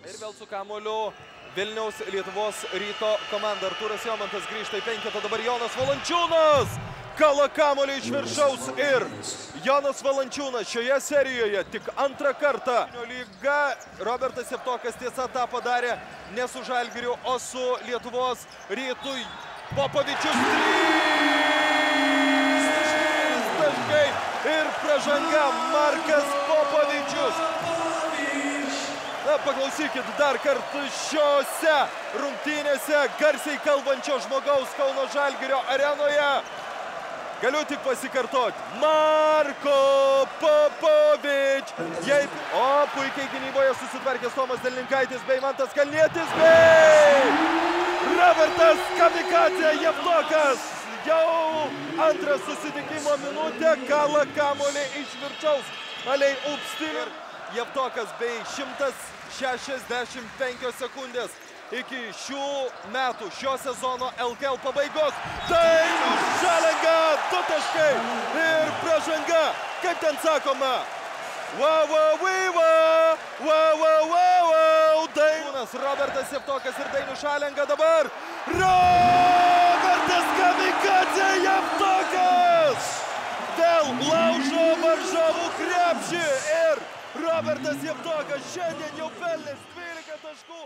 Ir vėl su kamuoliu Vilniaus Lietuvos Ryto komanda. Artūras Jomantas grįžta į penketą, dabar Jonas Valančiūnas kala kamuolį iš viršaus ir Jonas Valančiūnas šioje serijoje tik antrą kartą. Lyga Robertas Jevtokas tiesa tą padarė ne su Žalgiriu, o su Lietuvos Rytui. Popovičius 3 taškai ir pražanga Markas Popovičius. Na, paklausykit dar kartą šiose rungtynėse garsiai kalbančio žmogaus Kauno Žalgirio arenoje. Galiu tik pasikartoti. Marko Popovič. O, puikiai gynyboje susitvarkęs Tomas Delninkaitis bei Mantas Kalnietis bei Robertas Kamikadzė Jevtokas. Jau antrą susitikimo minutę kala kamuolį iš viršaus. Aliai Upstil. Jevtokas bei 165 sekundės iki šių metų, šio sezono LKL pabaigos. Dainius Šalenga, 2 taškai ir pražanga, kaip ten sakoma. Dainius, Robertas Jevtokas ir Dainius Šalenga dabar. Robertas Kamikadzė Jevtokas vėl laužo varžovų krepšį ir Robertas Jevtokas šiandien jau pelnęs 12 taškų.